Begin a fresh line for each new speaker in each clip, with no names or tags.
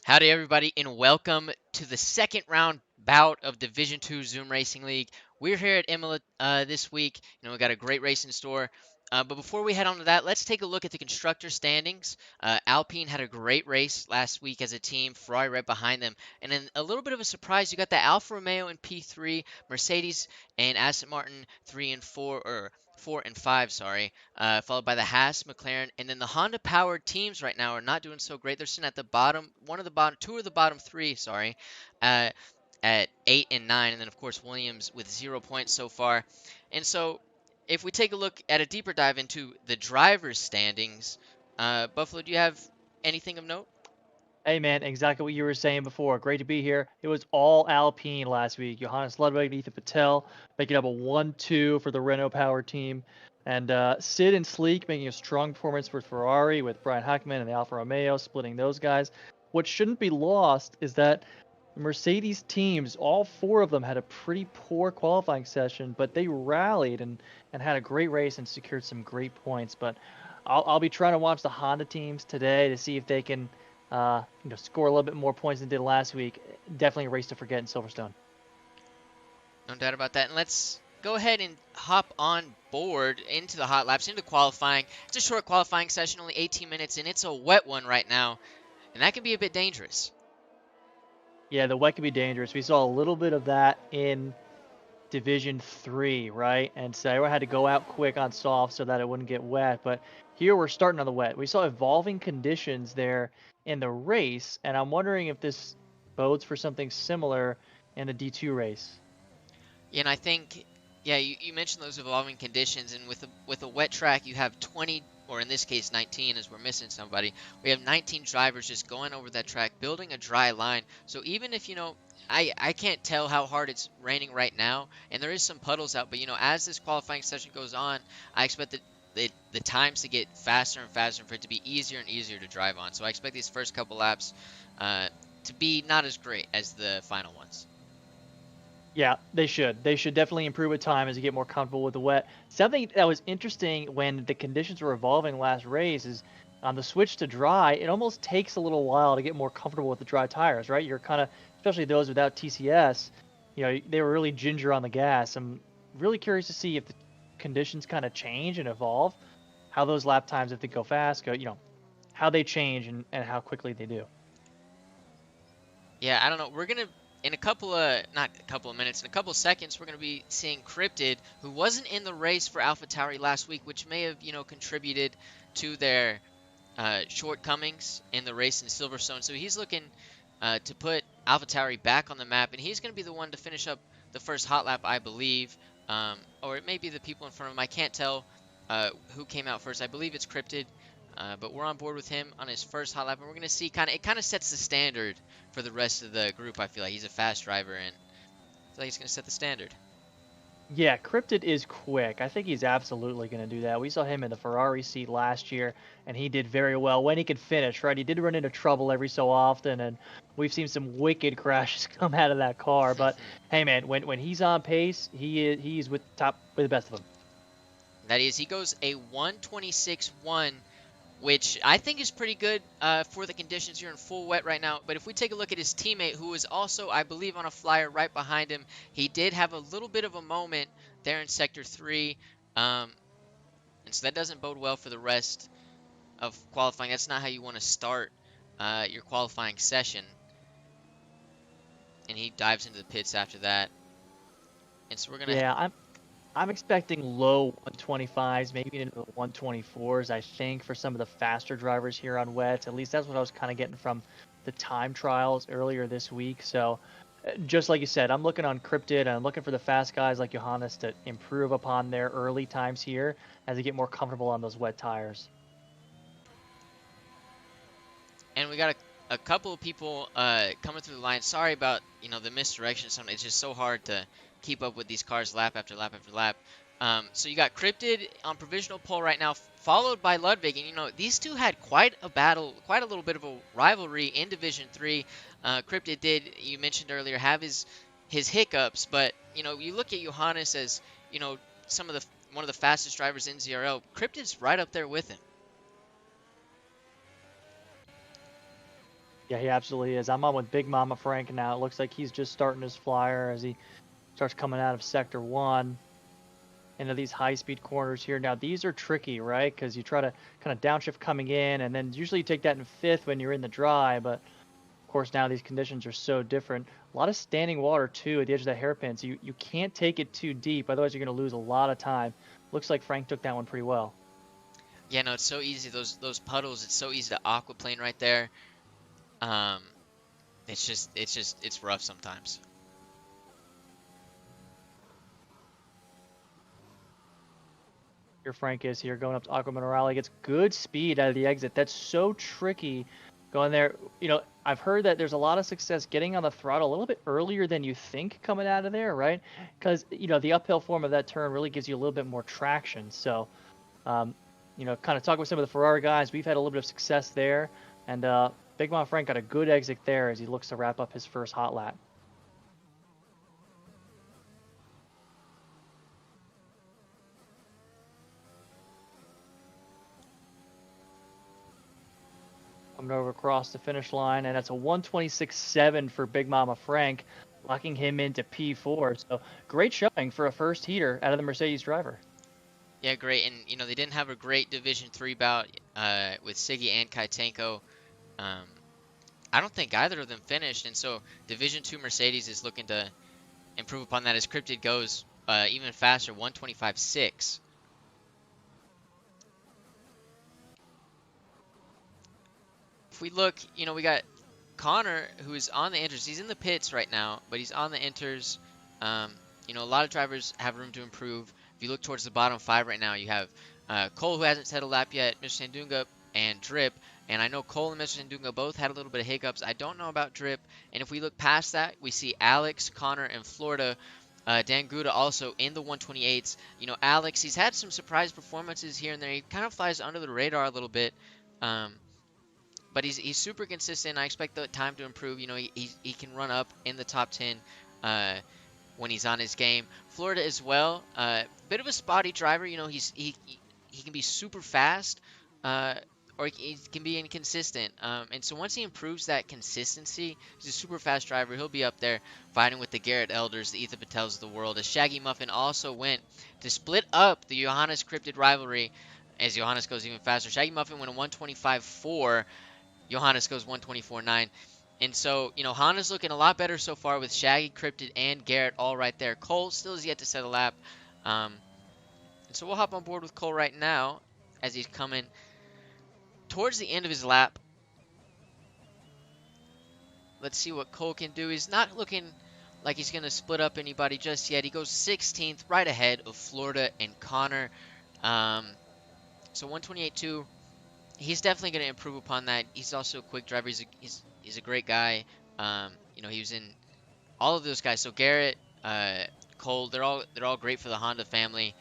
Howdy, everybody, and welcome to the second round bout of Division Two Zoom Racing League. We're here at Imola this week. We got a great race in store. But before we head on to that, let's take a look at the constructor standings. Alpine had a great race last week as a team, Ferrari right behind them. And then a little bit of a surprise, you got the Alfa Romeo in P3, Mercedes and Aston Martin 3 and 4, or 4 and 5, sorry, followed by the Haas, McLaren, and then the Honda powered teams right now are not doing so great. They're sitting at the bottom, two of the bottom three, sorry, uh, at 8 and 9, and then of course Williams with 0 points so far. And so, if we take a look at a deeper dive into the drivers' standings, Buffalo, do you have anything of note?
Hey man, exactly what you were saying before. Great to be here. It was all Alpine last week. Johannes Ludwig and Ethan Patel making up a 1-2 for the Renault Power team. And Sid and Sleek making a strong performance for Ferrari with Brian Hackman and the Alfa Romeo splitting those guys. What shouldn't be lost is that the Mercedes teams, all four of them had a pretty poor qualifying session, but they rallied and had a great race and secured some great points. But I'll be trying to watch the Honda teams today to see if they can score a little bit more points than did last week. Definitely a race to forget in Silverstone.
No doubt about that. And let's go ahead and hop on board into the hot laps, into qualifying. It's a short qualifying session, only 18 minutes, and it's a wet one right now, and that can be a bit dangerous.
Yeah, the wet can be dangerous. We saw a little bit of that in Division 3, right? And so everyone had to go out quick on soft so that it wouldn't get wet. But here we're starting on the wet. We saw evolving conditions there in the race, and I'm wondering if this bodes for something similar in the D2 race.
Yeah, and I think, yeah, you mentioned those evolving conditions, and with a wet track, you have 20, or in this case 19, as we're missing somebody. We have 19 drivers just going over that track, building a dry line. So even if I can't tell how hard it's raining right now, and there is some puddles out, but as this qualifying session goes on, I expect the times to get faster and faster, and for it to be easier and easier to drive on. So I expect these first couple laps to be not as great as the final ones.
Yeah, they should. They should definitely improve with time as you get more comfortable with the wet. Something that was interesting when the conditions were evolving last race is on the switch to dry, it almost takes a little while to get more comfortable with the dry tires, right? You're kind of, especially those without TCS, they were really ginger on the gas. I'm really curious to see if the conditions kind of change and evolve, how those lap times, if they go fast, how they change and how quickly they do.
Yeah, I don't know. We're gonna in a couple of not a couple of minutes, in a couple of seconds, we're gonna be seeing Cryptid, who wasn't in the race for AlphaTauri last week, which may have contributed to their shortcomings in the race in Silverstone. So he's looking to put AlphaTauri back on the map, and he's gonna be the one to finish up the first hot lap, I believe, or it may be the people in front of him. I can't tell who came out first. I believe it's Cryptid. But we're on board with him on his first hot lap, and we're gonna see it kind of sets the standard for the rest of the group. I feel like he's a fast driver, and I feel like he's gonna set the standard.
Yeah, Cryptid is quick. I think he's absolutely going to do that. We saw him in the Ferrari seat last year, and he did very well when he could finish, right? He did run into trouble every so often, and we've seen some wicked crashes come out of that car. But hey, man, when he's on pace, he's with the best of them.
That is, he goes a 126.1, which I think is pretty good for the conditions. You're in full wet right now. But if we take a look at his teammate, who is also, I believe, on a flyer right behind him, he did have a little bit of a moment there in Sector 3. And so that doesn't bode well for the rest of qualifying. That's not how you want to start your qualifying session. And he dives into the pits after that. And so we're going to.
Yeah, I'm expecting low 125s, maybe into the 124s. I think for some of the faster drivers here on wet. At least that's what I was kind of getting from the time trials earlier this week. So just like you said, I'm looking on Cryptid, and I'm looking for the fast guys like Johannes to improve upon their early times here as they get more comfortable on those wet tires.
And we got a couple of people coming through the line. Sorry about the misdirection. It's just so hard to keep up with these cars lap after lap after lap. So you got Cryptid on provisional pole right now, followed by Ludwig. And these two had quite a battle, quite a little bit of a rivalry in Division 3. Cryptid did, you mentioned earlier, have his hiccups, but you look at Johannes as some of the one of the fastest drivers in ZRL. Cryptid's right up there with him.
Yeah, he absolutely is. I'm on with Big Mama Frank now. It looks like he's just starting his flyer as he starts coming out of sector one into these high-speed corners here. Now these are tricky, right? Because you try to kind of downshift coming in, and then usually you take that in fifth when you're in the dry. But of course now these conditions are so different. A lot of standing water too at the edge of that hairpin, so you can't take it too deep, otherwise you're going to lose a lot of time. Looks like Frank took that one pretty well.
Yeah, no, it's so easy. Those puddles, it's so easy to aquaplane right there. Um, it's rough sometimes.
Here Frank is here going up to Aqua Minerale. He gets good speed out of the exit. That's so tricky going there. I've heard that there's a lot of success getting on the throttle a little bit earlier than you think coming out of there, right? Because, the uphill form of that turn really gives you a little bit more traction. So, um, kind of talking with some of the Ferrari guys, we've had a little bit of success there. And Big Mom Frank got a good exit there as he looks to wrap up his first hot lap. Coming over across the finish line, and that's a 126.7 for Big Mama Frank, locking him into P4. So great showing for a first heater out of the Mercedes driver.
Yeah, great. And they didn't have a great Division Three bout with Siggy and Kaitenko. Um, I don't think either of them finished, and so Division Two Mercedes is looking to improve upon that as Cryptid goes even faster, 125.6. If we look, we got Connor, who's on the inters. He's in the pits right now, but he's on the inters. Um, a lot of drivers have room to improve. If you look towards the bottom five right now, you have Cole, who hasn't set a lap yet, Mr. Sandunga, and Drip. And I know Cole and Mr. Sandunga both had a little bit of hiccups. I don't know about Drip. And if we look past that, we see Alex, Connor, and Florida. Dan Guda also in the 128s. Alex, he's had some surprise performances here and there. He kind of flies under the radar a little bit. Um, but he's super consistent. I expect the time to improve. He can run up in the top 10 when he's on his game. Florida as well, bit of a spotty driver. He can be super fast, or he can be inconsistent. And so once he improves that consistency, he's a super fast driver. He'll be up there fighting with the Garrett Elders, the Ethan Patels of the world. As Shaggy Muffin also went to split up the Johannes Cryptid rivalry. As Johannes goes even faster, Shaggy Muffin went a 125.4. Johannes goes 124.9. And so, Honda's looking a lot better so far with Shaggy, Cryptid, and Garrett all right there. Cole still has yet to set a lap. And so we'll hop on board with Cole right now as he's coming towards the end of his lap. Let's see what Cole can do. He's not looking like he's going to split up anybody just yet. He goes 16th, right ahead of Florida and Connor. So 128.2. He's definitely going to improve upon that. He's also a quick driver. He's a great guy. He was in all of those guys. So Garrett, Cole, they're all great for the Honda family,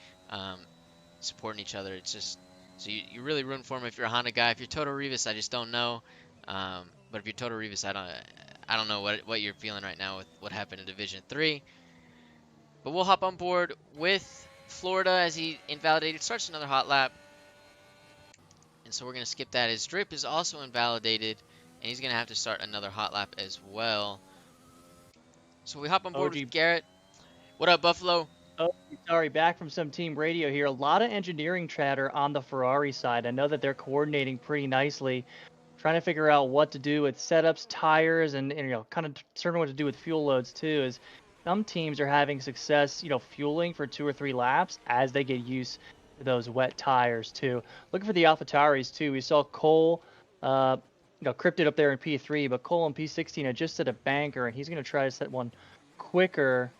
supporting each other. It's just so you really rooting for him if you're a Honda guy. If you're Toto Rivas, I just don't know. But if you're Toto Rivas, I don't know what you're feeling right now with what happened in Division 3. But we'll hop on board with Florida as he invalidated. Starts another hot lap. And so we're going to skip that. His drip is also invalidated, and he's going to have to start another hot lap as well. So we hop on board with
OG.
Garrett. What up, Buffalo?
Oh, sorry, back from some team radio here. A lot of engineering chatter on the Ferrari side. I know that they're coordinating pretty nicely, trying to figure out what to do with setups, tires, and kind of determine what to do with fuel loads too. Is some teams are having success, fueling for 2 or 3 laps as they get used to those wet tires too. Looking for the AlphaTauris too. We saw Cole, cryptid up there in P3, but Cole in P16 had just set a banker, and he's going to try to set one quicker,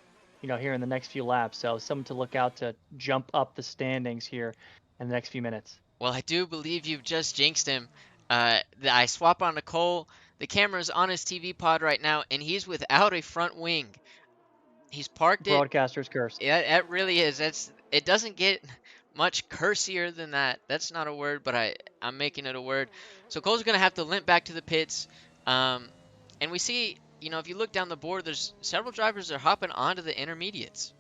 here in the next few laps. So something to look out to jump up the standings here in the next few minutes.
Well, I do believe you've just jinxed him. I swap on to Cole. The camera's on his TV pod right now, and he's without a front wing. He's parked it.
Broadcaster's curse.
Yeah, it really is. It doesn't get much cursier than that. That's not a word, but I'm making it a word. So Cole's gonna have to limp back to the pits. And we see, if you look down the board, there's several drivers that are hopping onto the intermediates.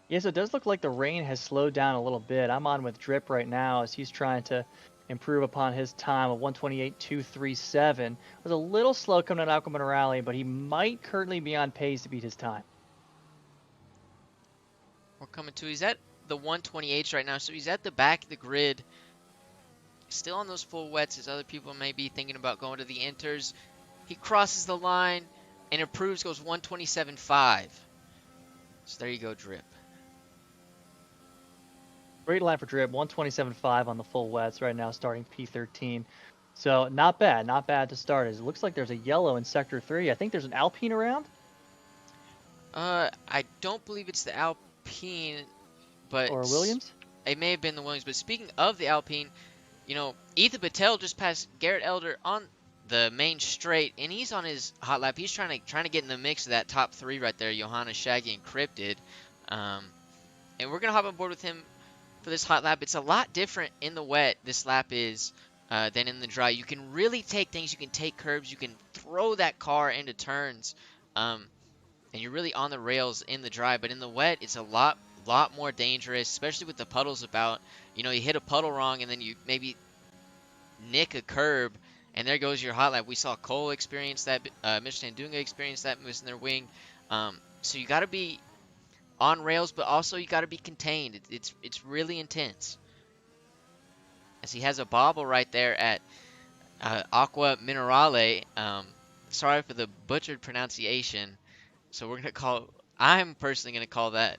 Yes, it does look like the rain has slowed down a little bit. I'm on with Drip right now as he's trying to improve upon his time of 128.237. Was a little slow coming out of Minerale, but he might currently be on pace to beat his time.
We're coming to. He's at the 128s right now, so he's at the back of the grid. Still on those full wets as other people may be thinking about going to the inters. He crosses the line and improves, goes 127.5. So there you go, Drip.
Great line for Drip, 127.5 on the full wets right now, starting P13. So not bad, not bad to start. It looks like there's a yellow in Sector 3. I think there's an Alpine around.
I don't believe it's the Alpine, but
Or Williams?
it may have been the Williams. But speaking of the Alpine, Ethan Patel just passed Garrett Elder on the main straight, and he's on his hot lap. He's trying to get in the mix of that top three right there, Johannes, Shaggy, and Cryptid. And we're gonna hop on board with him for this hot lap. It's a lot different in the wet. This lap is than in the dry. You can really take things. You can take curbs. You can throw that car into turns, and you're really on the rails in the dry. But in the wet, it's a lot more dangerous, especially with the puddles about. You hit a puddle wrong, and then you maybe nick a curb, and there goes your hot lap. We saw Cole experience that. Mr. Sandunga experienced that, missing their wing. So you got to be on rails, but also you got to be contained. It's really intense. As he has a bobble right there at Aqua Minerale. Sorry for the butchered pronunciation. So I'm personally going to call that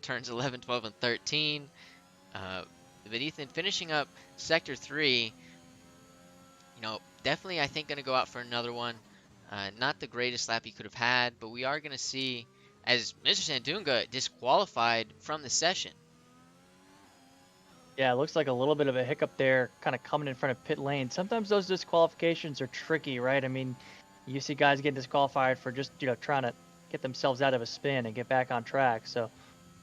turns 11, 12, and 13. But Ethan finishing up Sector 3, definitely I think going to go out for another one. Not the greatest lap he could have had, but we are going to see as Mr. Sandunga disqualified from the session.
Yeah, it looks like a little bit of a hiccup there, kind of coming in front of pit lane. Sometimes those disqualifications are tricky, right? I mean, you see guys get disqualified for just, trying to get themselves out of a spin and get back on track. So,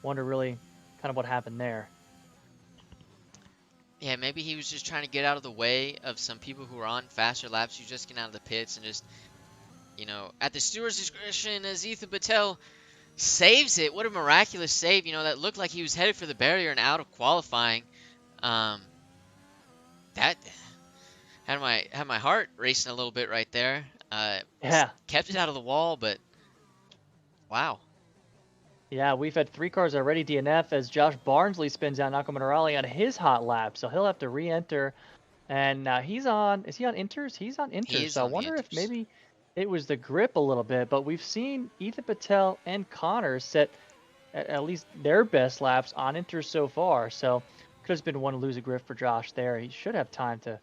wonder really kind of what happened there.
Yeah, maybe he was just trying to get out of the way of some people who were on faster laps. You just get out of the pits and just, at the steward's discretion as Ethan Patel saves it. What a miraculous save. That looked like he was headed for the barrier and out of qualifying. That had my heart racing a little bit right there.
Yeah.
Kept it out of the wall, but wow.
Yeah, we've had 3 cars already DNF as Josh Barnsley spins out Naco Minerale on his hot lap, so he'll have to re-enter. And is he on inters? He's on inters, so I wonder if maybe it was the grip a little bit, but we've seen Ethan Patel and Connor set at least their best laps on inters so far, so could have been one lose a grip for Josh there. He should have time to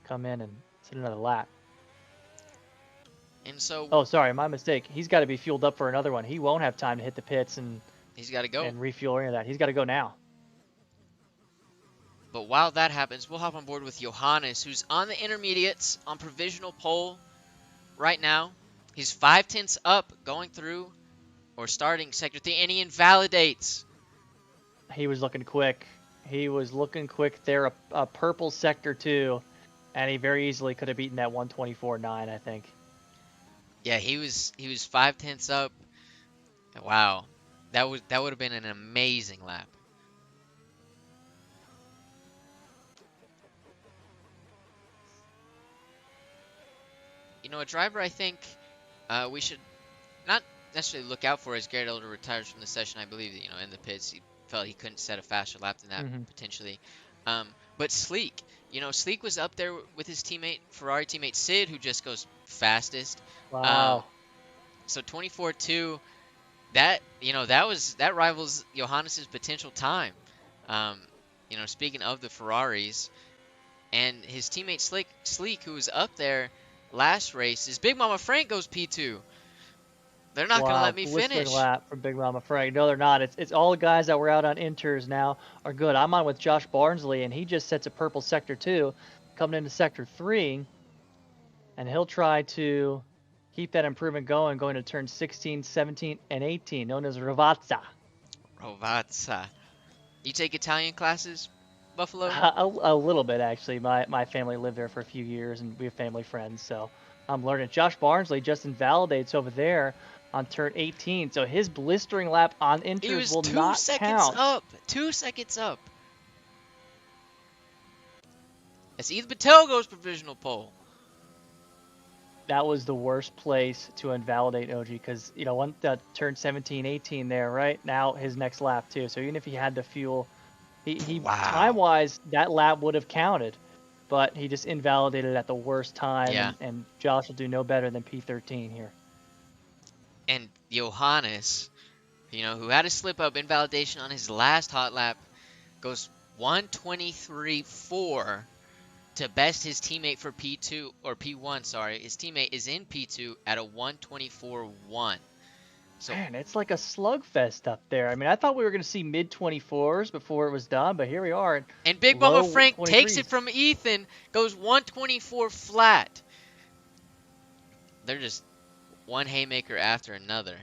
come in and set another lap.
And so,
oh, sorry, my mistake. He's got to be fueled up for another one. He won't have time to hit the pits and
he's got to go
and refuel or any of that. He's got to go now.
But while that happens, we'll hop on board with Johannes, who's on the intermediates on provisional pole right now. He's 5/10 up going through or starting Sector 3, and he invalidates.
He was looking quick. He was looking quick there, a purple Sector 2, and he very easily could have beaten that 124.9, I think.
Yeah, he was 5/10 up. Wow, that would have been an amazing lap. A driver I think we should not necessarily look out for as Garrett Elder retires from the session. I believe that in the pits he felt he couldn't set a faster lap than that potentially. But Sleek, Sleek was up there with his Ferrari teammate Sid, who just goes fastest.
Wow.
So 24.2, that rivals Johannes's potential time. Speaking of the Ferraris, and his teammate Sleek, who was up there last race, his Big Mama Frank goes P2. They're not going to let me finish.
Lap from Big Mama Frank. No, they're not. It's all the guys that were out on inters now are good. I'm on with Josh Barnsley, and he just sets a purple Sector 2, coming into Sector 3, and he'll try to keep that improvement going to turn 16, 17, and 18, known as Rovazza.
Rovazza. You take Italian classes, Buffalo?
A little bit, actually. My family lived there for a few years, and we have family friends, so I'm learning. Josh Barnsley just invalidates over there on turn 18, so his blistering lap on inters will not count.
2 seconds up. as Ethan Patel goes provisional pole.
That was the worst place to invalidate OG because, once that turned 17, 18 there, right? Now his next lap, too. So even if he had the fuel, he time
Wow.
wise, that lap would have counted, but he just invalidated at the worst time.
Yeah.
And Josh will do no better than P13 here.
And Johannes, who had a slip up invalidation on his last hot lap, goes 123.4 to best his teammate for P2 or P1, sorry. His teammate is in P2 at a 124.1. So,
Man, it's like a slugfest up there. I mean, I thought we were going to see mid 24s before it was done, but here we are at
and Big Mama
low
Frank takes it
23s.
from Ethan, goes 124 flat. They're just one haymaker after another.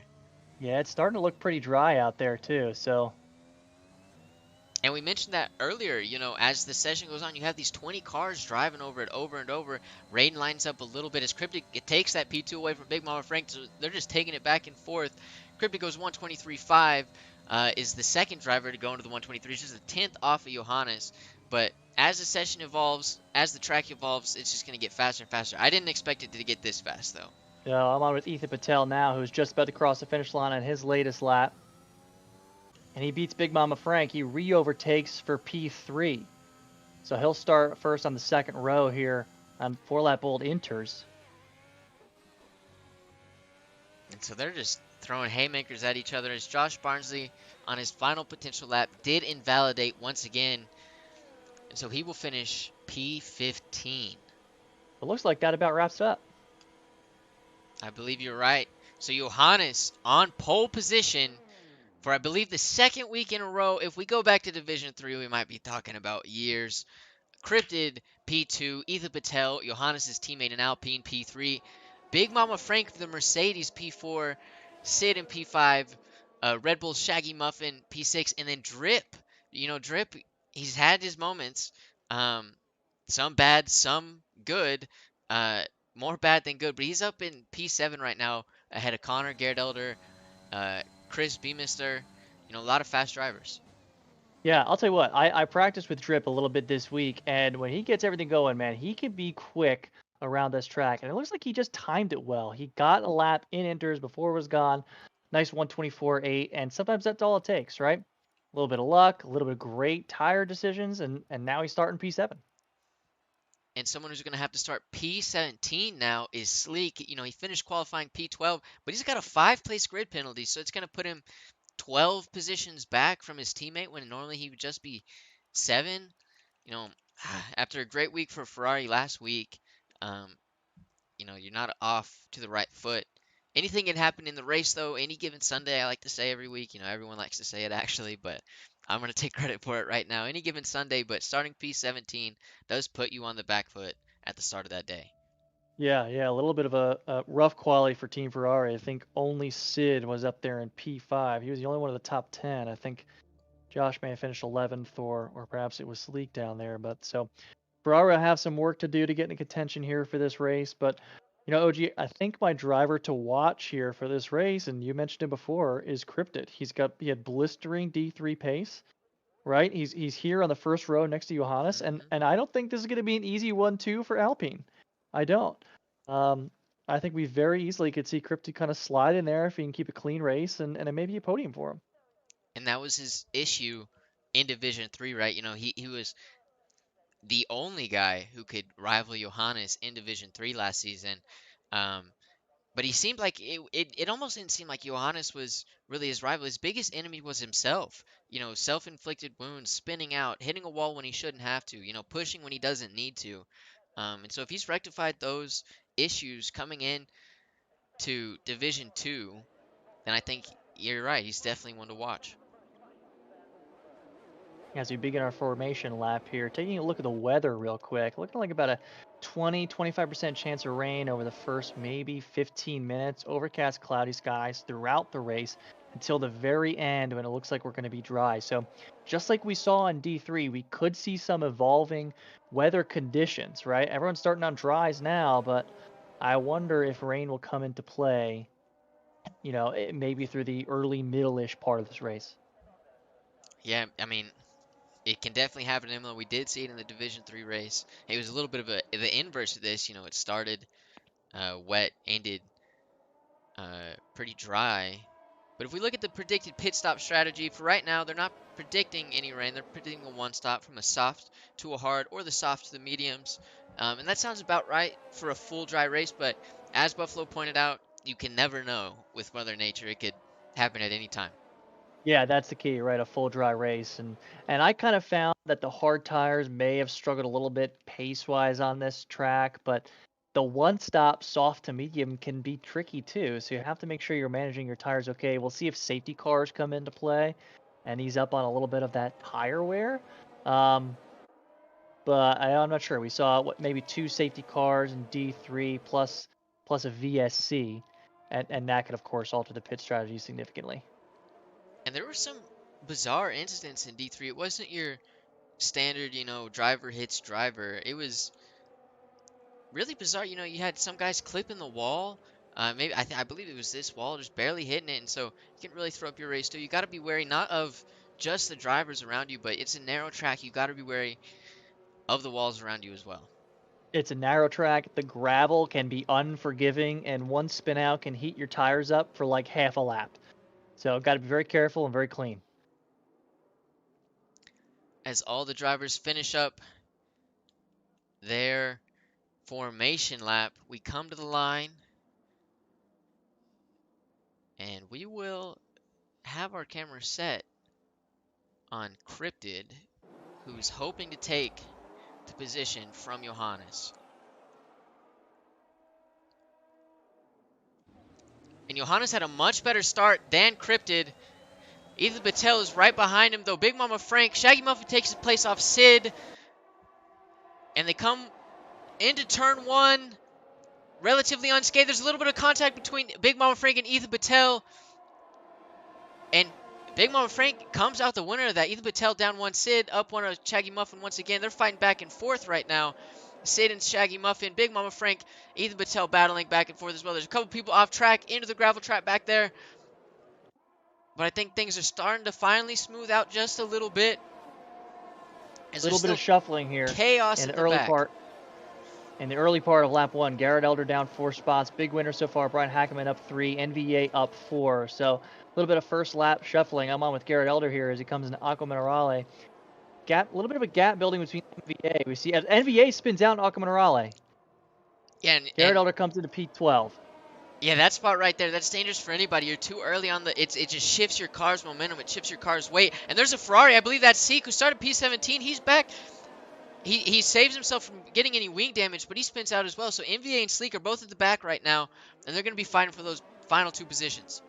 Yeah, it's starting to look pretty dry out there too. So
And we mentioned that earlier, as the session goes on, you have these 20 cars driving over it over and over. Raiden lines up a little bit as Cryptic it takes that P2 away from Big Mama Frank. So they're just taking it back and forth. Cryptic goes 123.5, is the second driver to go into the 123. It's just a tenth off of Johannes. But as the session evolves, as the track evolves, it's just going to get faster and faster. I didn't expect it to get this fast, though.
I'm on with Ethan Patel now, who's just about to cross the finish line on his latest lap. And he beats Big Mama Frank. He re-overtakes for P3. So he'll start first on the second row here on 4-lap old Inters.
And so they're just throwing haymakers at each other as Josh Barnsley on his final potential lap did invalidate once again. And so he will finish P15.
It looks like that about wraps it up.
I believe you're right. So Johannes on pole position for I believe the second week in a row. If we go back to Division 3, we might be talking about years. Cryptid P2, Ethan Patel, Johannes' teammate in Alpine P3, Big Mama Frank the Mercedes P4, Sid in P5, Red Bull Shaggy Muffin P6, and then Drip. Drip, he's had his moments, some bad, some good, uh, more bad than good, but he's up in P7 right now ahead of Connor, Garrett Elder, uh, Chris Beamister, a lot of fast drivers.
Yeah, I'll tell you what. I practiced with Drip a little bit this week, and when he gets everything going, man, he can be quick around this track. And it looks like he just timed it well. He got a lap in Inters before it was gone. Nice 124.8, and sometimes that's all it takes, right? A little bit of luck, a little bit of great tire decisions, and now he's starting P7.
And someone who's going to have to start P17 now is Sleek. He finished qualifying P12, but he's got a 5-place grid penalty, so it's going to put him 12 positions back from his teammate when normally he would just be 7. You know, After a great week for Ferrari last week, um, you're not off to the right foot. Anything can happen in the race, though. Any given Sunday, I like to say every week. Everyone likes to say it actually, but I'm going to take credit for it right now. Any given Sunday, but starting P17 does put you on the back foot at the start of that day.
Yeah, a little bit of a rough quality for Team Ferrari. I think only Sid was up there in P5. He was the only one of the top 10. I think Josh may have finished 11th, or perhaps it was Sleek down there. But so Ferrari will have some work to do to get into contention here for this race. But OG, I think my driver to watch here for this race, and you mentioned it before, is Cryptid. He had blistering D3 pace, right? He's here on the first row next to Johannes, and
Hmm.
and I don't think this is going to be an easy 1-2 for Alpine. I don't. Um, I think we very easily could see Cryptid kind of slide in there if he can keep a clean race, and maybe a podium for him.
And that was his issue in Division 3, right? He was the only guy who could rival Johannes in Division 3 last season. Um, but he seemed like it almost didn't seem like Johannes was really his rival. His biggest enemy was himself. Self-inflicted wounds, spinning out, hitting a wall when he shouldn't have to, pushing when he doesn't need to. And so if he's rectified those issues coming in to Division 2, then I think you're right. He's definitely one to watch.
As we begin our formation lap here, taking a look at the weather real quick, looking like about a 20-25% chance of rain over the first maybe 15 minutes. Overcast, cloudy skies throughout the race until the very end when it looks like we're going to be dry. So just like we saw in D3, we could see some evolving weather conditions, right? Everyone's starting on dries now, but I wonder if rain will come into play, maybe through the early middle-ish part of this race.
Yeah, I mean, it can definitely happen in Imola. We did see it in the Division 3 race. It was a little bit of the inverse of this. It started wet, ended pretty dry. But if we look at the predicted pit stop strategy, for right now, they're not predicting any rain. They're predicting a one stop from a soft to a hard or the soft to the mediums. And that sounds about right for a full dry race. But as Buffalo pointed out, you can never know with Mother Nature. It could happen at any time.
Yeah, that's the key, right? A full dry race, and I kind of found that the hard tires may have struggled a little bit pace wise on this track, but the one stop soft to medium can be tricky too. So you have to make sure you're managing your tires okay. We'll see if safety cars come into play, and he's up on a little bit of that tire wear. Um, but I'm not sure. We saw what maybe two safety cars in D3 plus a VSC, and that could of course alter the pit strategy significantly.
And there were some bizarre incidents in D3. It wasn't your standard, driver hits driver. It was really bizarre. You had some guys clipping the wall. Maybe I believe it was this wall, just barely hitting it, and so you can really throw up your race too. You got to be wary not of just the drivers around you, but it's a narrow track. You got to be wary of the walls around you as well.
It's a narrow track. The gravel can be unforgiving, and one spin out can heat your tires up for like half a lap. So got to be very careful and very clean.
As all the drivers finish up their formation lap, we come to the line, and we will have our camera set on Cryptid, who's hoping to take the position from Johannes. And Johannes had a much better start than Cryptid. Ethan Patel is right behind him, though. Big Mama Frank, Shaggy Muffin takes his place off Sid. And they come into turn one relatively unscathed. There's a little bit of contact between Big Mama Frank and Ethan Patel. And Big Mama Frank comes out the winner of that. Ethan Patel down one, Sid up one of Shaggy Muffin once again. They're fighting back and forth right now. Sid and Shaggy Muffin, Big Mama Frank, Ethan Patel battling back and forth as well. There's a couple people off track into the gravel trap back there. But I think things are starting to finally smooth out just a little bit.
A little bit of shuffling here
chaos
in
in
the
the
early
back.
part. In the early part of lap one, Garrett Elder down 4 spots. Big winner so far. Brian Hackerman up 3. NVA up 4. So a little bit of first lap shuffling. I'm on with Garrett Elder here as he comes into Aqua Minerale. A little bit of a gap building between NVA. We see as NVA spins out in Aqua Minerale.
Yeah,
Garrett Elder comes into P12.
Yeah, that spot right there, that's dangerous for anybody. You're too early on it just shifts your car's momentum, it shifts your car's weight. And there's a Ferrari, I believe that's Seek, who started P17. He's back. He saves himself from getting any wing damage, but he spins out as well. So NVA and Sleek are both at the back right now, and they're going to be fighting for those final 2 positions.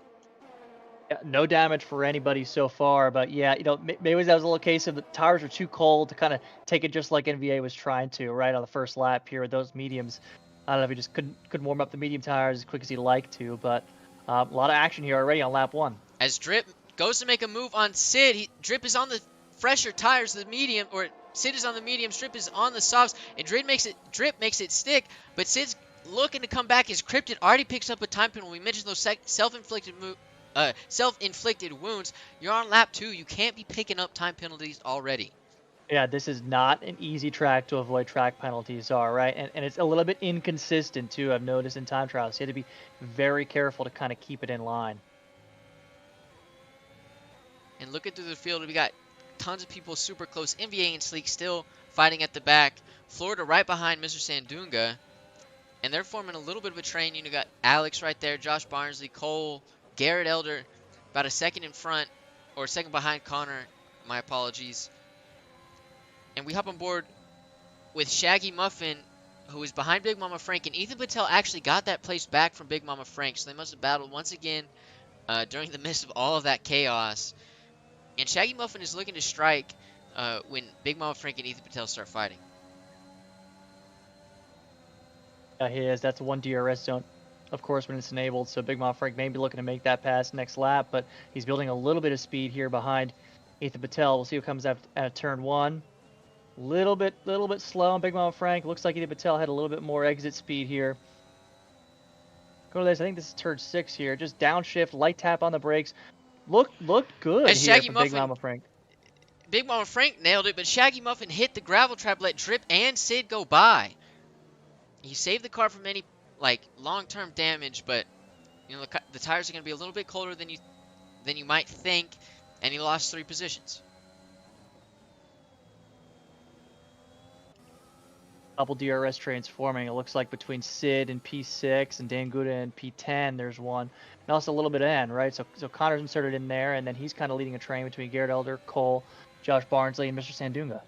Yeah, no damage for anybody so far, but yeah, maybe that was a little case of the tires were too cold to kind of take it just like NVA was trying to, right on the first lap here with those mediums. I don't know if he just couldn't warm up the medium tires as quick as he'd like to, but a lot of action here already on lap 1.
As Drip goes to make a move on Sid, Drip is on the fresher tires, the medium, or Sid is on the mediums, Drip is on the softs, and Drip makes it stick, but Sid's looking to come back. His Cryptid already picks up a time penalty. We mentioned those self-inflicted wounds. You're on lap 2. You can't be picking up time penalties already.
Yeah, this is not an easy track to avoid track penalties are, right? And it's a little bit inconsistent, too, I've noticed in time trials. You have to be very careful to kind of keep it in line.
And looking through the field, we got tons of people super close. NVA and Sleek still fighting at the back. Florida right behind Mr. Sandunga. And they're forming a little bit of a train. You got Alex right there, Josh Barnsley, Cole, Garrett Elder, about a second in front, or a second behind Connor. My apologies. And we hop on board with Shaggy Muffin, who is behind Big Mama Frank. And Ethan Patel actually got that place back from Big Mama Frank. So they must have battled once again during the midst of all of that chaos. And Shaggy Muffin is looking to strike when Big Mama Frank and Ethan Patel start fighting.
Yeah, he is. That's one DRS zone, of course, when it's enabled. So Big Mama Frank may be looking to make that pass next lap, but he's building a little bit of speed here behind Ethan Patel. We'll see who comes out at turn 1. Little bit slow on Big Mama Frank. Looks like Ethan Patel had a little bit more exit speed here. Go to this. I think this is turn 6 here. Just downshift, light tap on the brakes. Looked good
As
here
Shaggy
from
Muffin
Big Mama Frank.
Big Mama Frank nailed it, but Shaggy Muffin hit the gravel trap, let Drip and Sid go by. He saved the car from any like long-term damage, but the tires are going to be a little bit colder than you might think, and he lost 3 positions.
Couple DRS trains forming. It looks like between Sid and P6 and Dan Guda and P10, there's one. And also a little bit of N, right? So Connor's inserted in there, and then he's kind of leading a train between Garrett Elder, Cole, Josh Barnsley, and Mr. Sandunga.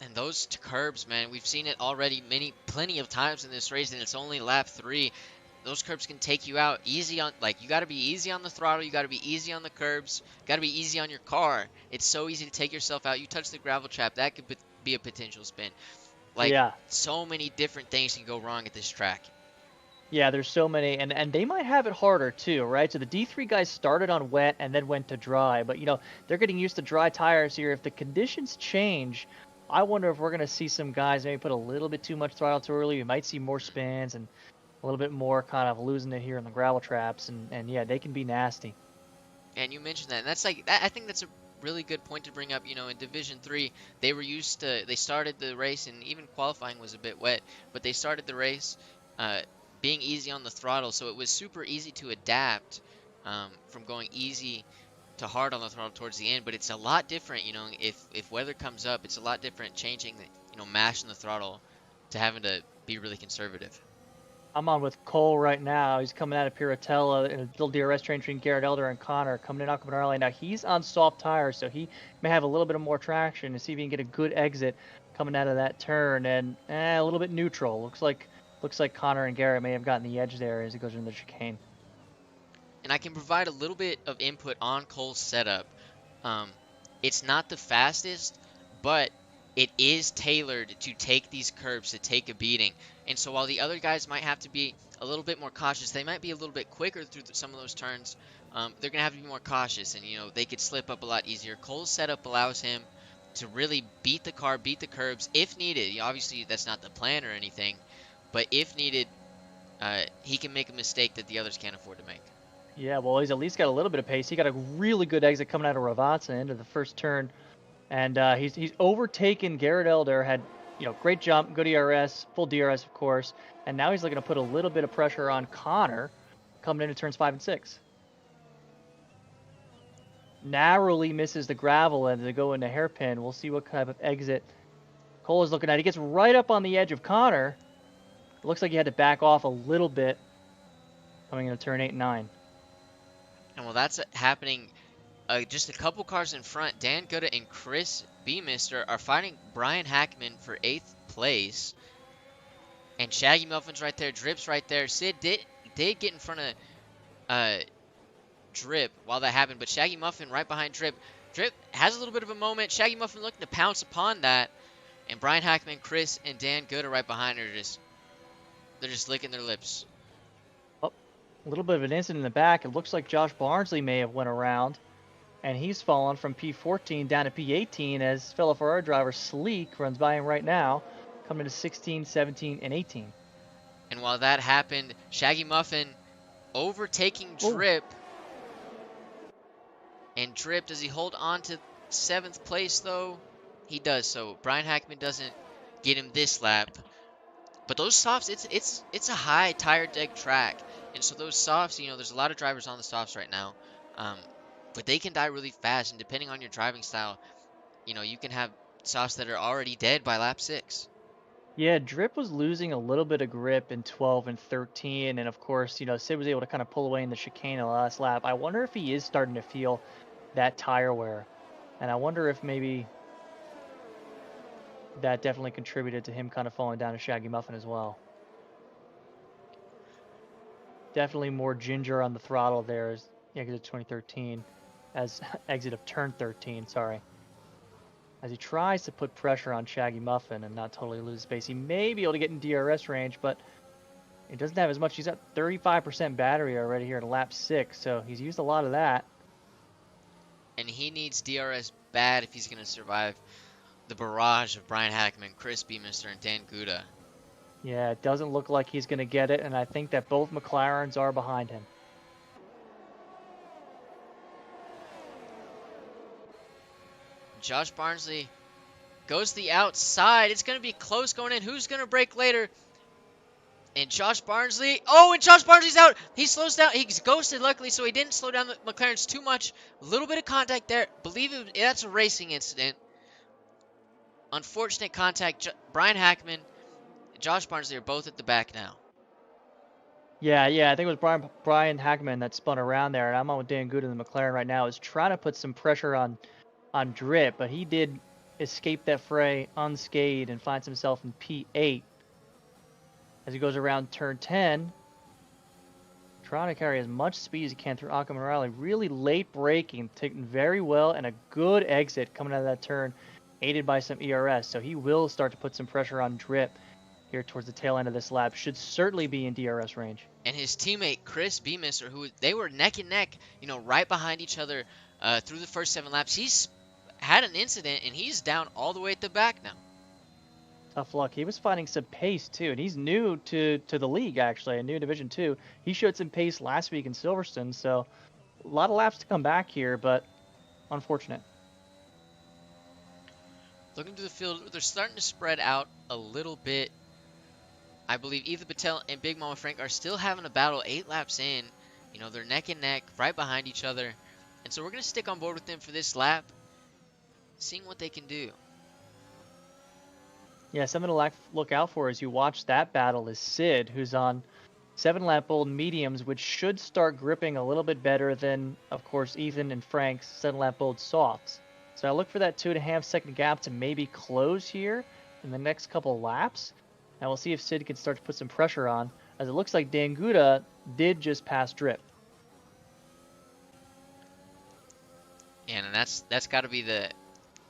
And those curbs, man, we've seen it already plenty of times in this race, and it's only lap 3. Those curbs can take you out easy on, like, you got to be easy on the throttle, you got to be easy on the curbs, got to be easy on your car. It's so easy to take yourself out. You touch the gravel trap, that could be a potential spin. Like,
Yeah.
so many different things can go wrong at this track.
Yeah, there's so many, and they might have it harder too, right? So the D3 guys started on wet and then went to dry, but they're getting used to dry tires here. If the conditions change, I wonder if we're going to see some guys maybe put a little bit too much throttle too early. We might see more spins and a little bit more kind of losing it here in the gravel traps, and yeah, they can be nasty.
And you mentioned that, and that's like that, I think that's a really good point to bring up. In Division 3, they started the race, and even qualifying was a bit wet, but they started the race uh, being easy on the throttle, so it was super easy to adapt from going easy to hard on the throttle towards the end. But it's a lot different, if weather comes up, it's a lot different changing the, mashing the throttle to having to be really conservative.
I'm on with Cole right now. He's coming out of Piratella in a little DRS train between Garrett Elder and Connor, coming in Aquaman early. Now he's on soft tires, so he may have a little bit of more traction to see if he can get a good exit coming out of that turn, and a little bit neutral. Looks like Connor and Garrett may have gotten the edge there as he goes into the chicane.
And I can provide a little bit of input on Cole's setup. Um, it's not the fastest, but it is tailored to take these curves, to take a beating. And so while the other guys might have to be a little bit more cautious, they might be a little bit quicker through some of those turns. They're going to have to be more cautious, and they could slip up a lot easier. Cole's setup allows him to really beat the car, beat the curbs if needed. Obviously, that's not the plan or anything, but if needed, he can make a mistake that the others can't afford to make.
Yeah, well, he's at least got a little bit of pace. He got a really good exit coming out of Ravazza into the first turn, and he's overtaken Garrett Elder. Had great jump, good DRS, full DRS of course, and now he's looking to put a little bit of pressure on Connor coming into turns 5 and 6. Narrowly misses the gravel and to go into hairpin. We'll see what kind of exit Cole is looking at. He gets right up on the edge of Connor. It looks like he had to back off a little bit coming into turn 8 and 9.
And while that's happening, just a couple cars in front, Dan Guda and Chris Beemister are fighting Brian Hackman for 8th place. And Shaggy Muffin's right there, Drip's right there. Sid did get in front of Drip while that happened, but Shaggy Muffin right behind Drip. Drip has a little bit of a moment. Shaggy Muffin looking to pounce upon that. And Brian Hackman, Chris, and Dan Guda right behind her they're just licking their lips.
A little bit of an incident in the back. It looks like Josh Barnsley may have went around, and he's fallen from P14 down to P18 as fellow Ferrari driver Sleek runs by him right now, coming to 16, 17, and 18.
And while that happened, Shaggy Muffin overtaking Drip. Ooh. And Drip, does he hold on to 7th place though? He does, so Brian Hackman doesn't get him this lap. But those softs, it's a high tire deck track. And so those softs, there's a lot of drivers on the softs right now. But they can die really fast. And depending on your driving style, you can have softs that are already dead by lap 6.
Yeah, Drip was losing a little bit of grip in 12 and 13. And of course, Sid was able to kind of pull away in the chicane in the last lap. I wonder if he is starting to feel that tire wear. And I wonder if maybe that definitely contributed to him kind of falling down to Shaggy Muffin as well. Definitely more ginger on the throttle there as exit of 2013, as exit of turn 13, sorry. As he tries to put pressure on Shaggy Muffin and not totally lose space. He may be able to get in DRS range, but he doesn't have as much. He's at 35% battery already here at lap 6, so he's used a lot of that.
And he needs DRS bad if he's going to survive the barrage of Brian Hackman, Chris Beemister, and Dan Guda.
Yeah, it doesn't look like he's going to get it, and I think that both McLarens are behind him.
Josh Barnsley goes to the outside. It's going to be close going in. Who's going to break later? And Josh Barnsley. Oh, and Josh Barnsley's out. He slows down. He's ghosted, luckily, so he didn't slow down the McLaren's too much. A little bit of contact there. Believe that's a racing incident. Unfortunate contact. Brian Hackman and Josh Barnsley are both at the back now.
Yeah, I think it was Brian Hackman that spun around there, and I'm on with Dan Good in the McLaren right now. Is trying to put some pressure on Drip, but he did escape that fray unscathed and finds himself in P8 as he goes around turn 10, trying to carry as much speed as he can through Akam Morale. Really late braking, taken very well, and a good exit coming out of that turn, aided by some ERS. So he will start to put some pressure on Drip here towards the tail end of this lap. Should certainly be in DRS range.
And his teammate Chris Beemister, who they were neck and neck, right behind each other through the first 7 laps. He's had an incident and he's down all the way at the back now.
Tough luck. He was finding some pace too, and he's new to the league actually, a new Division 2. He showed some pace last week in Silverstone, so a lot of laps to come back here, but unfortunate.
Looking to the field, they're starting to spread out a little bit. I believe Ethan Patel and Big Mama Frank are still having a battle 8 laps in. They're neck and neck, right behind each other. And so we're going to stick on board with them for this lap, seeing what they can do.
Yeah, something to look out for as you watch that battle is Sid, who's on 7-lap old mediums, which should start gripping a little bit better than, of course, Ethan and Frank's 7-lap old softs. So I look for that 2.5-second gap to maybe close here in the next couple laps. And we'll see if Sid can start to put some pressure on, as it looks like Danguda did just pass Drip.
And that's got to be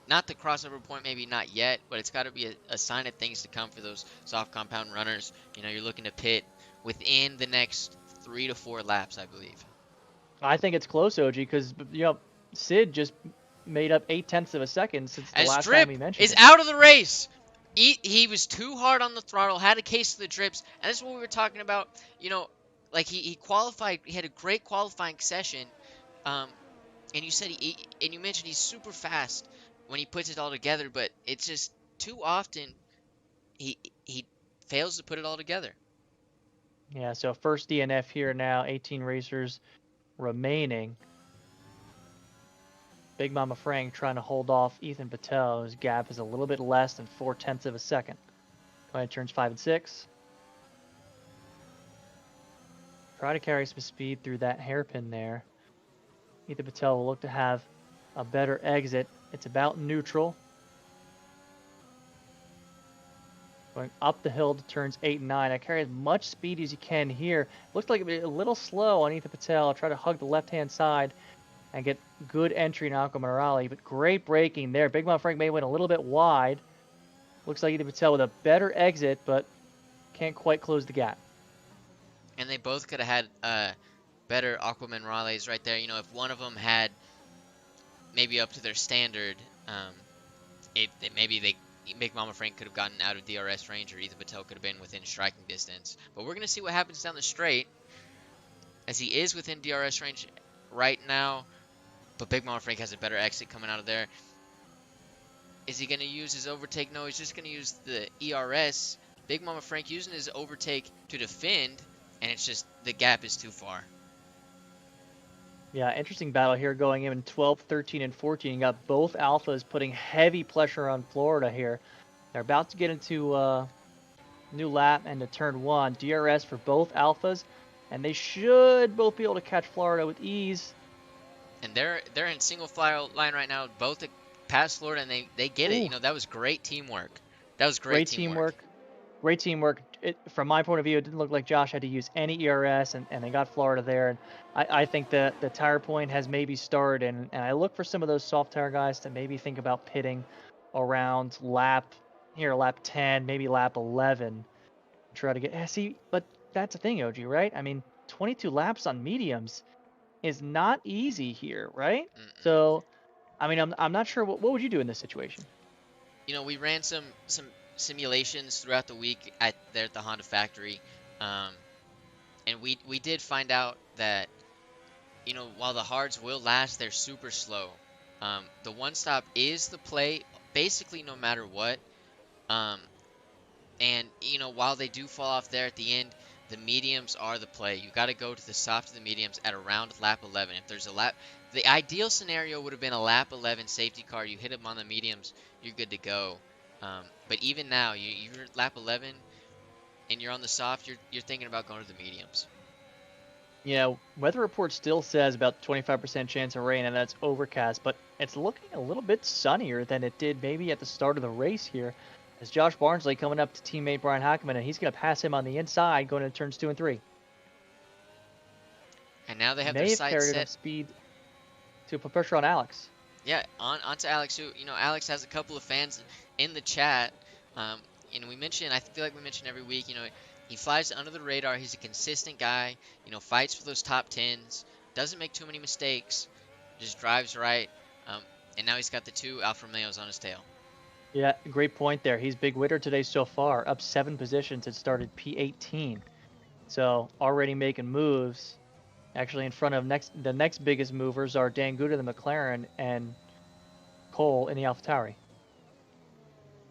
not the crossover point, maybe not yet, but it's got to be a sign of things to come for those soft compound runners. You're looking to pit within the next 3 to 4 laps, I believe.
I think it's close, OG, because Sid just made up 0.8 of a second since the last
Drip
time he mentioned
is
it.
out of the race. He was too hard on the throttle, had a case of the drips, and this is what we were talking about. Like he qualified, he had a great qualifying session, and you said and you mentioned he's super fast when he puts it all together, but it's just too often he fails to put it all together.
Yeah, so first DNF here now, 18 racers remaining. Big Mama Frank trying to hold off Ethan Patel. His gap is a little bit less than 0.4 of a second. Go ahead, turns 5 and 6. Try to carry some speed through that hairpin there. Ethan Patel will look to have a better exit. It's about neutral. Going up the hill to turns 8 and 9. I carry as much speed as you can here. Looks like a little slow on Ethan Patel. I'll try to hug the left-hand side and get good entry in Alco Morale, but great braking there. Big Mom Frank may went a little bit wide. Looks like Ethan Patel with a better exit, but can't quite close the gap.
And they both could have had better Aquaman Raleigh right there. If one of them had maybe up to their standard, maybe Big Mama Frank could have gotten out of DRS range, or Ethan Patel could have been within striking distance. But we're going to see what happens down the straight, as he is within DRS range right now. But Big Mama Frank has a better exit coming out of there. Is he going to use his overtake? No, he's just going to use the ERS. Big Mama Frank using his overtake to defend, and it's just the gap is too far.
Yeah, interesting battle here going in 12, 13, and 14. You got both alphas putting heavy pressure on Florida here. They're about to get into new lap and to turn 1. DRS for both alphas, and they should both be able to catch Florida with ease.
And they're in single file line right now, both past Florida, and they get it. That was great teamwork. That was great teamwork.
Great teamwork. From my point of view, it didn't look like Josh had to use any ERS, and they got Florida there. And I think that the tire point has maybe started, and I look for some of those soft tire guys to maybe think about pitting around lap 10, maybe lap 11. Try to get, see, but that's the thing, OG, right? I mean, 22 laps on mediums is not easy here, right?
Mm-mm.
So, I mean, I'm not sure. What would you do in this situation?
We ran some simulations throughout the week there at the Honda factory, and we did find out that while the hards will last, they're super slow. The one stop is the play, basically no matter what. Um, and while they do fall off there at the end, the mediums are the play. You got to go to the soft to the mediums at around lap 11. If there's a lap, the ideal scenario would have been a lap 11 safety car. You hit them on the mediums, you're good to go. But even now, you're at lap 11 and you're on the soft. You're thinking about going to the mediums.
Yeah, weather report still says about 25% chance of rain, and that's overcast, but it's looking a little bit sunnier than it did maybe at the start of the race here. As Josh Barnsley coming up to teammate Brian Hackman, and he's going to pass him on the inside going into turns 2 and 3.
And now they have their
May have
sights
carried
set.
enough speed to put pressure on Alex.
Yeah, onto Alex. Who Alex has a couple of fans in the chat. Um, we mention. I feel like we mention every week. He flies under the radar. He's a consistent guy. Fights for those top tens. Doesn't make too many mistakes. Just drives right. Um, and now he's got the two Alfa Romeos on his tail.
Yeah, great point there. He's big winner today so far, up 7 positions. It started P18, so already making moves. Actually, in front of the next biggest movers are Dan Good of the McLaren and Cole in the AlphaTauri.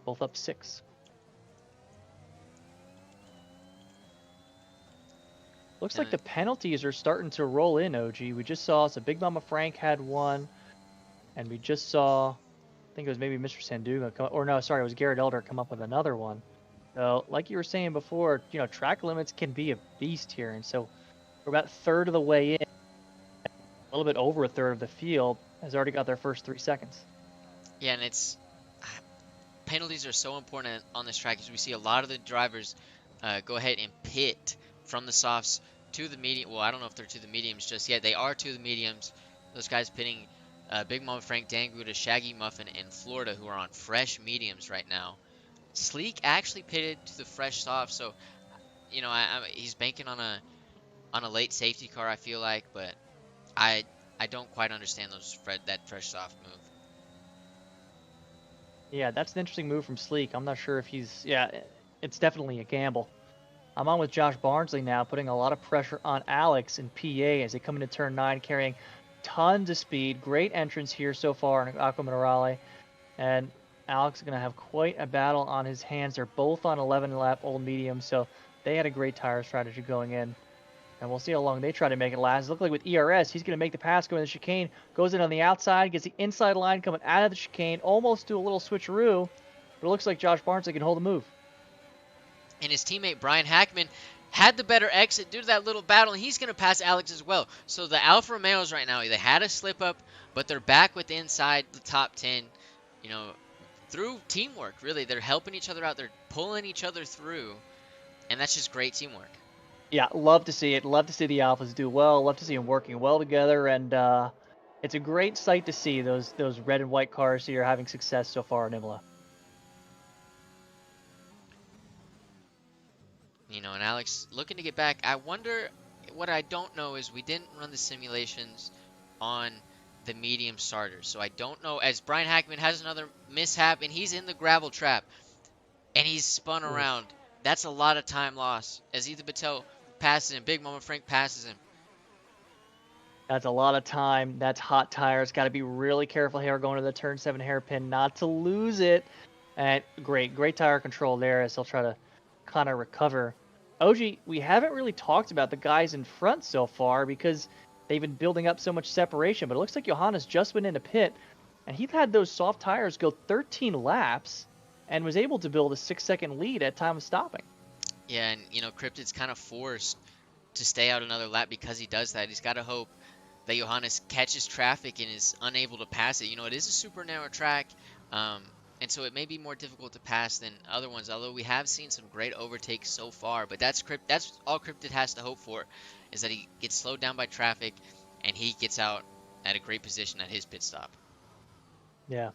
Both up 6. Looks like the penalties are starting to roll in, OG. We just saw, so Big Mama Frank had one, and we just saw, I think it was maybe Mr. Sanduga, or no, sorry, it was Garrett Elder come up with another one. So, like you were saying before, track limits can be a beast here, and so we're about a third of the way in. A little bit over a third of the field has already got their first 3 seconds.
Yeah, and penalties are so important on this track as we see a lot of the drivers go ahead and pit from the softs to the medium. Well, I don't know if they're to the mediums just yet. They are to the mediums. Those guys pitting Big Mama Frank, Dan Guda, Shaggy Muffin, and Florida, who are on fresh mediums right now. Sleek actually pitted to the fresh soft, so he's banking on a late safety car. I feel like, but I don't quite understand that fresh soft move.
Yeah, that's an interesting move from Sleek. I'm not sure if he's, yeah, it's definitely a gamble. I'm on with Josh Barnsley now, putting a lot of pressure on Alex and PA as they come into turn 9, carrying tons of speed. Great entrance here so far in Aqua Minerale. And Alex is going to have quite a battle on his hands. They're both on 11 lap old medium, so they had a great tire strategy going in. And we'll see how long they try to make it last. It looks like with ERS, he's going to make the pass going to the chicane. Goes in on the outside, gets the inside line coming out of the chicane. Almost do a little switcheroo. But it looks like Josh Barnsley can hold the move.
And his teammate Brian Hackman had the better exit due to that little battle, and he's going to pass Alex as well. So the Alfa Romeos right now, they had a slip up, but they're back with inside the top 10, through teamwork, really. They're helping each other out. They're pulling each other through, and that's just great teamwork.
Yeah, love to see it. Love to see the Alphas do well. Love to see them working well together, and it's a great sight to see those red and white cars here having success so far in Imola.
And Alex looking to get back. I wonder, what I don't know is we didn't run the simulations on the medium starters. So I don't know, as Brian Hackman has another mishap and he's in the gravel trap and he's spun around. That's a lot of time lost as Ethan Patel passes him. Big Mama Frank passes him.
That's a lot of time. That's hot tires. Got to be really careful here going to the turn 7 hairpin not to lose it. And great tire control there as he'll try to kind of recover. OG, we haven't really talked about the guys in front so far because they've been building up so much separation, but it looks like Johannes just went into pit, and he had those soft tires go 13 laps and was able to build a 6-second lead at time of stopping.
Yeah, and, Cryptid's kind of forced to stay out another lap because he does that. He's got to hope that Johannes catches traffic and is unable to pass it. It is a super narrow track, and so it may be more difficult to pass than other ones, although we have seen some great overtakes so far. But that's all Cryptid has to hope for, is that he gets slowed down by traffic and he gets out at a great position at his pit stop.
Yeah.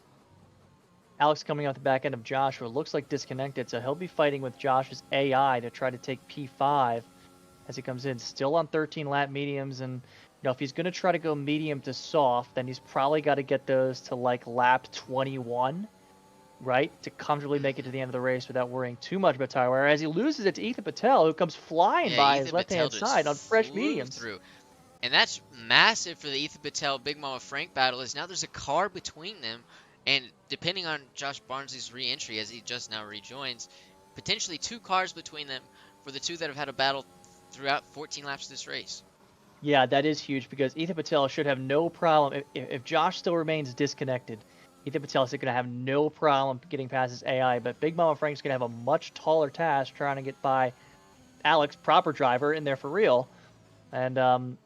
Alex coming off the back end of Josh, who looks like disconnected, so he'll be fighting with Josh's AI to try to take P5 as he comes in. Still on 13 lap mediums, and if he's going to try to go medium to soft, then he's probably got to get those to like lap 21. Right, to comfortably make it to the end of the race without worrying too much about tire wear. As he loses it to Ethan Patel, who comes flying by his left-hand side on fresh mediums.
Through. And that's massive for the Ethan Patel Big Mama Frank battle. Is now there's a car between them, and depending on Josh Barnsley's re-entry as he just now rejoins, potentially 2 cars between them for the two that have had a battle throughout 14 laps of this race.
Yeah, that is huge because Ethan Patel should have no problem if Josh still remains disconnected. Ethan Patel is going to have no problem getting past his AI, but Big Mama Frank's going to have a much taller task trying to get by Alex, proper driver, in there for real. And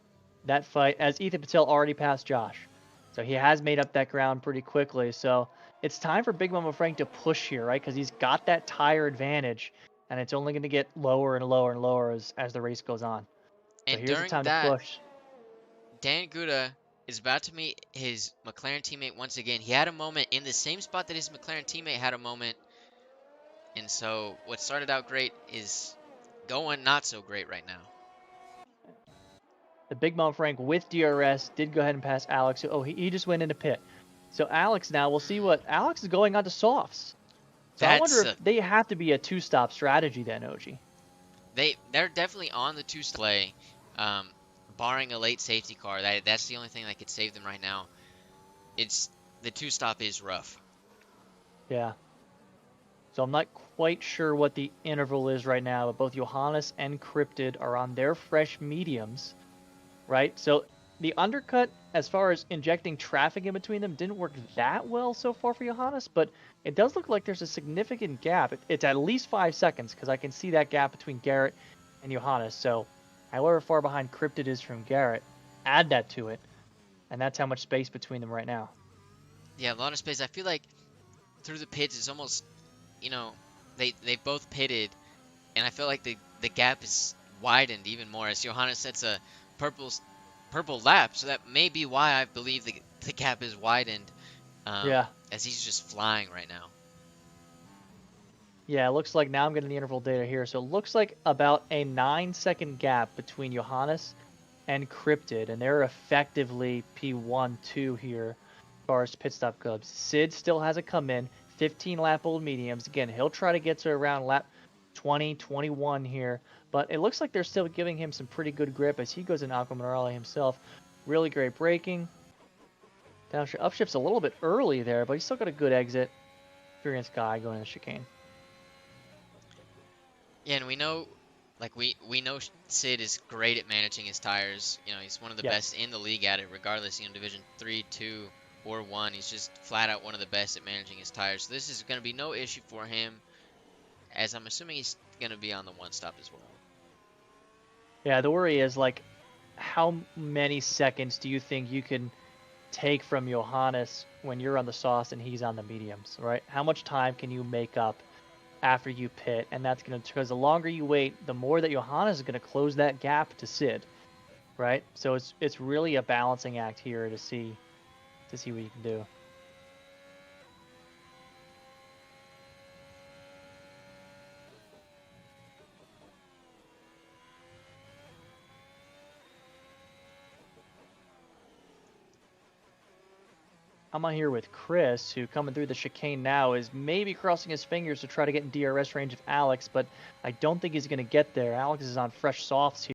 that fight, as Ethan Patel already passed Josh. So he has made up that ground pretty quickly. So it's time for Big Mama Frank to push here, right? Because he's got that tire advantage, and it's only going to get lower and lower and lower as the race goes on. So
And
here's the
during
time to
that,
push.
Dan Gouda is about to meet his McLaren teammate once again. He had a moment in the same spot that his McLaren teammate had a moment, and so what started out great is going not so great right now.
The Big Mom Frank with DRS did go ahead and pass Alex. Oh, he just went into pit. So Alex now, we'll see what Alex is going on to softs. So I wonder
That's
if they have to be a two-stop strategy then, OG.
they're definitely on the two play, um, barring a late safety car. That's the only thing that could save them right now. It's the two stop is rough.
Yeah. So I'm not quite sure what the interval is right now, but both Johannes and Cryptid are on their fresh mediums, right? So the undercut, as far as injecting traffic in between them, didn't work that well so far for Johannes, but it does look like there's a significant gap. It's at least 5 seconds, because I can see that gap between Garrett and Johannes. So however far behind Cryptid is from Garrett, add that to it, and that's how much space between them right now.
Yeah, a lot of space. I feel like through the pits it's almost, you know, they both pitted, and I feel like the gap is widened even more as Johannes sets a purple purple lap. So that may be why I believe the gap is widened, um,
Yeah.
as he's just flying right now.
Yeah, it looks like now I'm getting the interval data here. So it looks like about a 9-second gap between Johannes and Cryptid, and they're effectively P1, 2 here as far as pit stop goes. Sid still hasn't come in. 15 lap old mediums. Again, he'll try to get to around lap 20, 21 here, but it looks like they're still giving him some pretty good grip as he goes in Aqua Minerale himself. Really great braking. Downshift, upshift's a little bit early there, but he's still got a good exit. Experienced guy going in the chicane.
Yeah, and we know, like we know Sid is great at managing his tires. You know, he's one of the
Yes.
best in the league at it, regardless. You know, Division 3, 2, or 1. He's just flat out one of the best at managing his tires. So this is going to be no issue for him, as I'm assuming he's going to be on the one stop as well.
Yeah, the worry is like, how many seconds do you think you can take from Johannes when you're on the sauce and he's on the mediums, right? How much time can you make up after you pit? And that's going to, because the longer you wait, the more that Johannes is going to close that gap to Sid, right? So it's really a balancing act here to see what you can do. I'm on here with Chris, who coming through the chicane now is maybe crossing his fingers to try to get in DRS range of Alex, but I don't think he's going to get there. Alex is on fresh softs here.